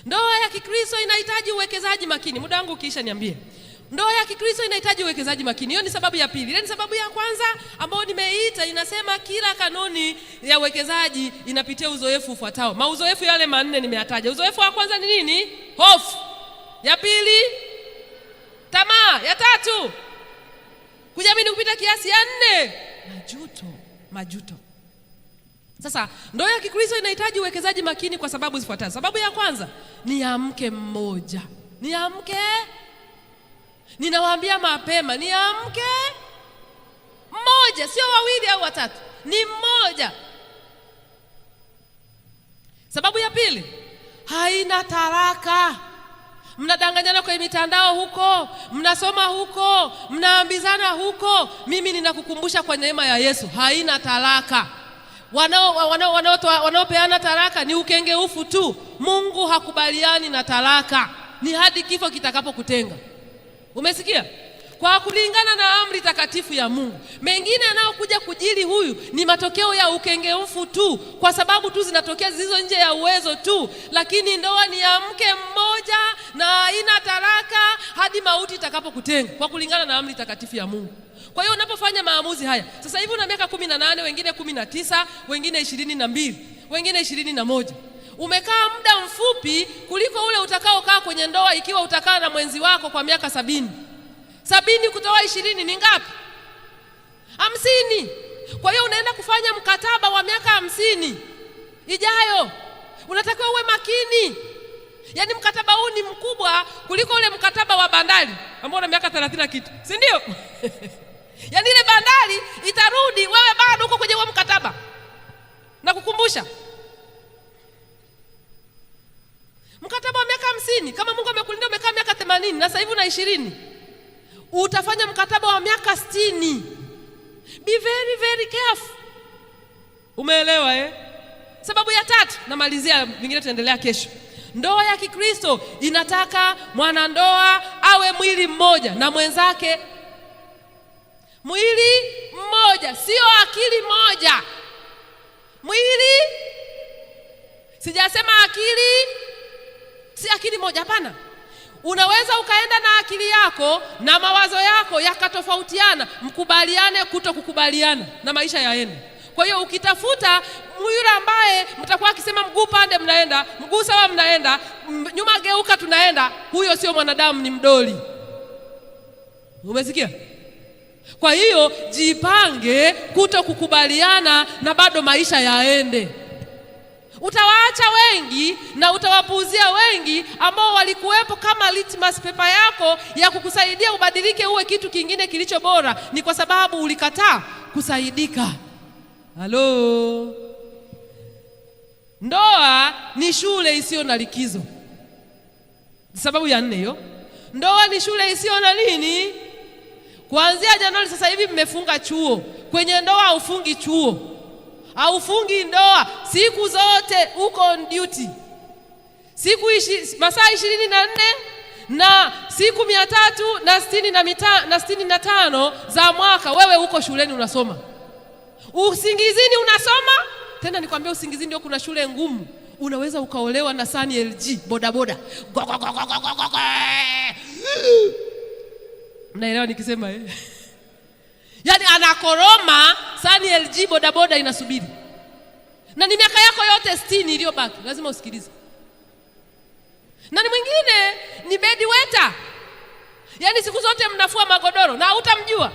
Ndoa ya Kikristo inahitaji uwekezaji makini. Muda wangu ukiisha niambie. Ndoa ya Kikristo inahitaji uwekezaji makini. Hiyo ni sababu ya pili. Ile ni sababu ya kwanza ambayo nimeita, inasema kila kanuni ya uwekezaji inapitia uzoefu ufuatao. Mauzoefu yale 4 nimeyataja. Uzoefu wa kwanza ni nini? Hofu. Ya pili, tamaa. Ya tatu, kujiamini kupita kiasi. Ya 4, majuto. Sasa ndoa ya Kikristo inahitaji uwekezaji makini kwa sababu zifuatazo. Sababu ya kwanza ni ya mke mmoja. Ninawaambia mapema, ni ya mke mmoja, sio wawili au watatu, ni mmoja. Sababu ya pili, haina talaka. Mnadanganyana kwenye mitandao huko, mnasoma huko, mnaambizana huko. Mimi ninakukumbusha kwa neema ya Yesu, haina talaka. Wanaopeana talaka ni ukengeufu tu. Mungu hakubaliani na talaka, ni hadi kifo kitakapokutenga. Umesikia? Kwa kulingana na amri takatifu ya Mungu. Mengine yanayokuja kujili huyu ni matokeo ya ukengeufu tu, kwa sababu tu zinatokea zilizo nje ya uwezo tu. Lakini ndoa ni ya mke mmoja na haina talaka hadi mauti itakapokutenga, kwa kulingana na amri takatifu ya Mungu. Kwa hiyo unapofanya maamuzi haya, sasa hivi una miaka 18, wengine 19, wengine 22, wengine 21. Umekaa muda mfupi kuliko ule utakaokaa kwenye ndoa ikiwa utakaa na mwenzi wako kwa miaka 70. 70 kutoa 20 ni ngapi? 50. Kwa hiyo unaenda kufanya mkataba wa miaka 50 ijayo. Unatakiwa uwe makini. Yaani mkataba huu ni mkubwa kuliko ule mkataba wa bandari ambao una miaka 30 kitu. Si ndio? Yaani ile bandari itarudi, wewe bado uko kwenye huo mkataba. Na kukumbusha, mkataba wa miaka 50, kama Mungu amekulinda umekaa miaka 80 na sasa hivi una 20, utafanya mkataba wa miaka 60. Be very very careful. Umeelewa eh? Sababu ya tatu, namalizia, vingine tuendelea kesho. Ndoa ya Kikristo inataka mwanandoa awe mwili mmoja na mwenzake. Mwili mmoja, sio akili moja. Mwili, sijasema akili, si akili moja, hapana. Unaweza ukaenda na akili yako na mawazo yako yakatofautiana, mkubaliane kutokukubaliana na maisha yaende. Kwa hiyo ukitafuta yule ambaye mtakuwa akisema mguu pande mnaenda, mguu sawa mnaenda, nyuma geuka tunaenda, huyo sio mwanadamu, ni mdoli. Umesikia? Kwa hiyo jipange kutokukubaliana na bado maisha yaende. Utawaacha wengi na utawapuuzia wengi ambao walikuwepo kama litmus paper yako ya kukusaidia ubadilike uwe kitu kingine kilicho bora. Ni kwa sababu ulikataa kusaidika. Halo. Ndoa ni shule isiyo na likizo. Sababu ya 4 hiyo. Ndoa ni shule isiyo na nini? Kuanzia Januari sasa hivi mmefunga chuo. Kwenye ndoa haufungi chuo. Haufungi ndoa, siku zote uko on duty. Masaa 24 na siku 365 za mwaka wewe uko shuleni unasoma. Usingizini unasoma. Tena nikwambia usingizini ndio kuna shule ngumu. Unaweza ukaolewa na Sani LG bodaboda. Mnaelewa nikisema eh? Yaani anakoroma Sani LG bodaboda inasubiri. Na ni miaka yako yote 60 iliyobaki, lazima usikilize. Na ni mwingine ni bedwetter. Yaani siku zote mnafua magodoro na hutamjua.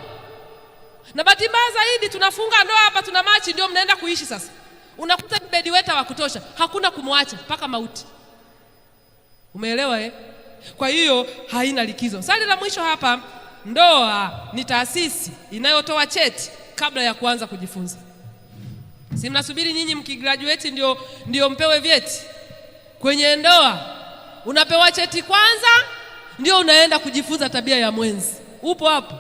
Na bahati mbaya zaidi tunafunga ndoa hapa, tuna machi, ndio mnaenda kuishi sasa. Unakuta ni bedwetter wa kutosha, hakuna kumwacha mpaka mauti. Umeelewa eh? Kwa hiyo haina likizo. Swali la mwisho hapa, ndoa ni taasisi inayotoa cheti kabla ya kuanza kujifunza. Si mnasubiri nyinyi mkigraduate ndio mpewe vyeti? Kwenye ndoa unapewa cheti kwanza ndio unaenda kujifunza tabia ya mwenzi. Upo hapo?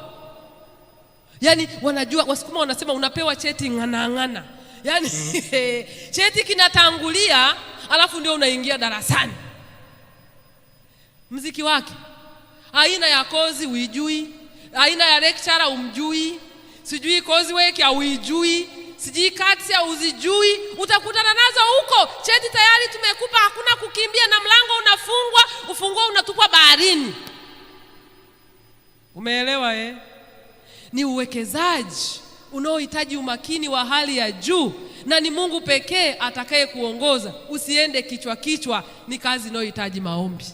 Yaani wanajua, Wasukuma wanasema unapewa cheti ngana. Yaani cheti kinatangulia alafu ndio unaingia darasani. Mziki wake, aina ya kozi uijui, aina ya lecturer umjui, sijui kozi weke uijui, sijui kati uzijui, utakutana nazo huko. Cheti tayari tumekupa, hakuna kukimbia na mlango unafunga. unakuwa unatupwa baharini. Umeelewa Ni uwekezaji unaohitaji umakini wa hali ya juu, na ni Mungu pekee atakaye kuongoza. Usiende kichwa kichwa, ni kazi inayohitaji maombi.